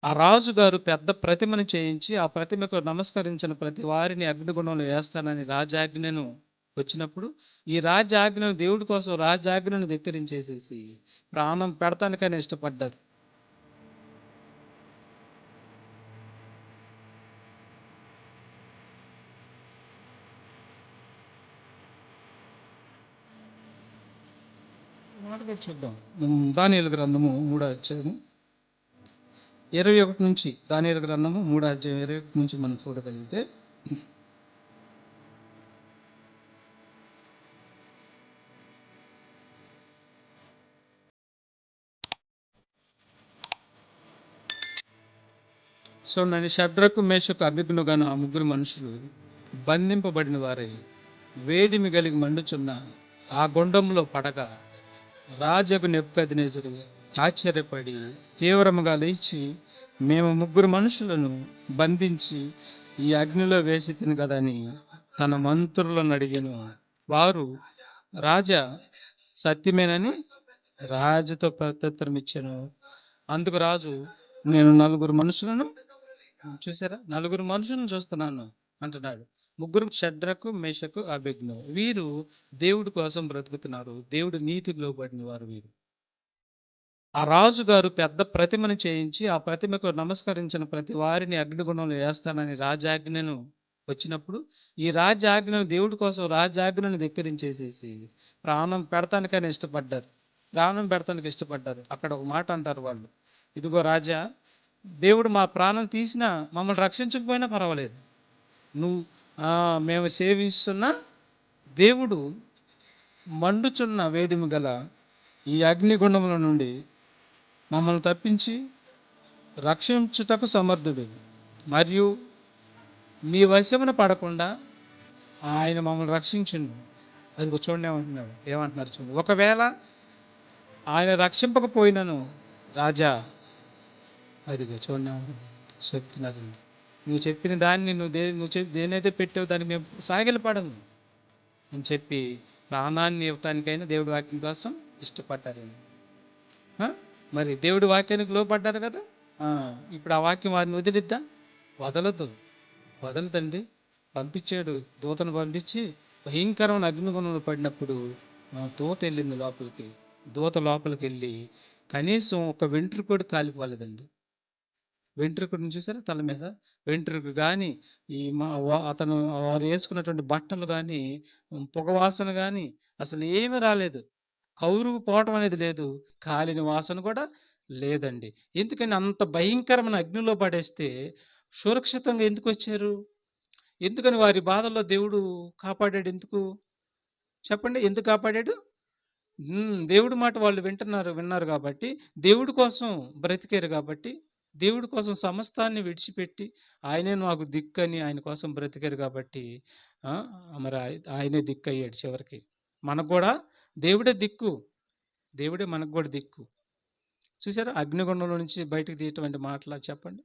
ఆ రాజుగారు పెద్ద ప్రతిమను చేయించి, ఆ ప్రతిమకు నమస్కరించిన ప్రతి వారిని అగ్నిగుండంలో వేస్తానని రాజాజ్ఞను వచ్చినప్పుడు, ఈ రాజాజ్ఞను దేవుడి కోసం రాజాజ్ఞను ధిక్కరించేసేసి ప్రాణం పెడతానికని ఇష్టపడ్డారు. మాట కూడా చూద్దాం. దానియేలు గ్రంథము 3వ అధ్యాయము 21 నుంచి, దానియేలు గ్రంథము 3వ అధ్యాయం 21 నుంచి మనం చూడగలిగితే, చూడండి, షడ్రకు మేషకు అబేద్నెగోను ఆ ముగ్గురు మనుషులు బంధింపబడిన వారై వేడిమి కలిగి మండుచున్న ఆ గుండంలో పడగా రాజగు నెబుకద్నెజరు ఆశ్చర్యపడి తీవ్రముగా లేచి, మేము ముగ్గురు మనుషులను బంధించి ఈ అగ్నిలో వేసి తిని కదని తన మంత్రులను అడిగాను. వారు రాజా సత్యమేనని రాజుతో ప్రత్యుత్తరం ఇచ్చాను. అందుకు రాజు, నేను నలుగురు మనుషులను చూసారా, నలుగురు మనుషులను చూస్తున్నాను అంటున్నాడు. ముగ్గురు షడ్రకు మేషకు అబేద్నెగో. వీరు దేవుడి కోసం బ్రతుకుతున్నారు, దేవుడి నీతికి లోబడిన వారు వీరు. ఆ రాజుగారు పెద్ద ప్రతిమను చేయించి, ఆ ప్రతిమకు నమస్కరించిన ప్రతి వారిని అగ్నిగుండంలో వేస్తానని రాజాజ్ఞను వచ్చినప్పుడు, ఈ రాజాజ్ఞను దేవుడి కోసం రాజాజ్ఞను ధిక్కరించేసేసి ప్రాణం పెడతానికని ఇష్టపడ్డారు. ప్రాణం పెడతానికి ఇష్టపడ్డారు. అక్కడ ఒక మాట అంటారు వాళ్ళు, ఇదిగో రాజా, దేవుడు మా ప్రాణం తీసినా మమ్మల్ని రక్షించకపోయినా పర్వాలేదు, నువ్వు మేము సేవిస్తున్న దేవుడు మండుచున్న వేడిమి గల ఈ అగ్నిగుండముల నుండి మమ్మల్ని తప్పించి రక్షించుటకు సమర్థుడు, మరియు మీ వశమున పడకుండా ఆయన మమ్మల్ని రక్షించిండు. అది చూడండి ఏమంటున్నారు చూడండి. ఒకవేళ ఆయన రక్షింపకపోయినను రాజా, అదిగో చూడండి చెప్తున్నారండి, నువ్వు చెప్పిన దాన్ని నువ్వు దేనైతే పెట్టావు దాన్ని మేము సాగిలపడము అని చెప్పి ప్రాణాన్ని ఇవ్వటానికైనా దేవుడి వాక్యం కోసం ఇష్టపడ్డారండి. మరి దేవుడి వాక్యానికి లోపడ్డారు కదా, ఇప్పుడు ఆ వాక్యం వారిని వదిలిద్దా? వదలదండి. పంపించాడు, దూతను పంపించి భయంకరమైన అగ్నిగుణంలో పడినప్పుడు దూత వెళ్ళింది లోపలికి. దూత లోపలికి వెళ్ళి కనీసం ఒక వెంట్రుక కూడా కాలిపోలేదండి. వెంట్రుకను చూసారా తల మీద, వెంట్రుక కానీ ఈ అతను వారు వేసుకున్నటువంటి బట్టలు కానీ పొగవాసన కానీ అసలు ఏమీ రాలేదు. కౌరుకు పోవటం అనేది లేదు, కాలిన వాసన కూడా లేదండి. ఎందుకని అంత భయంకరమైన అగ్నిలో పడేస్తే సురక్షితంగా ఎందుకు వచ్చారు? ఎందుకని వారి బాధల్లో దేవుడు కాపాడాడు? ఎందుకు చెప్పండి, ఎందుకు కాపాడాడు? దేవుడి మాట వాళ్ళు విన్నారు కాబట్టి, దేవుడి కోసం బ్రతికారు కాబట్టి, దేవుడి కోసం సమస్తాన్ని విడిచిపెట్టి ఆయనే నాకు దిక్కని ఆయన కోసం బ్రతికారు కాబట్టి మరి ఆయనే దిక్కు అయ్యాడు చివరికి. మనకు కూడా దేవుడే దిక్కు, దేవుడే మనకు కూడా దిక్కు. చూసారా అగ్నిగుండంలో నుంచి బయటకు తీయటువంటి మాటలా చెప్పండి.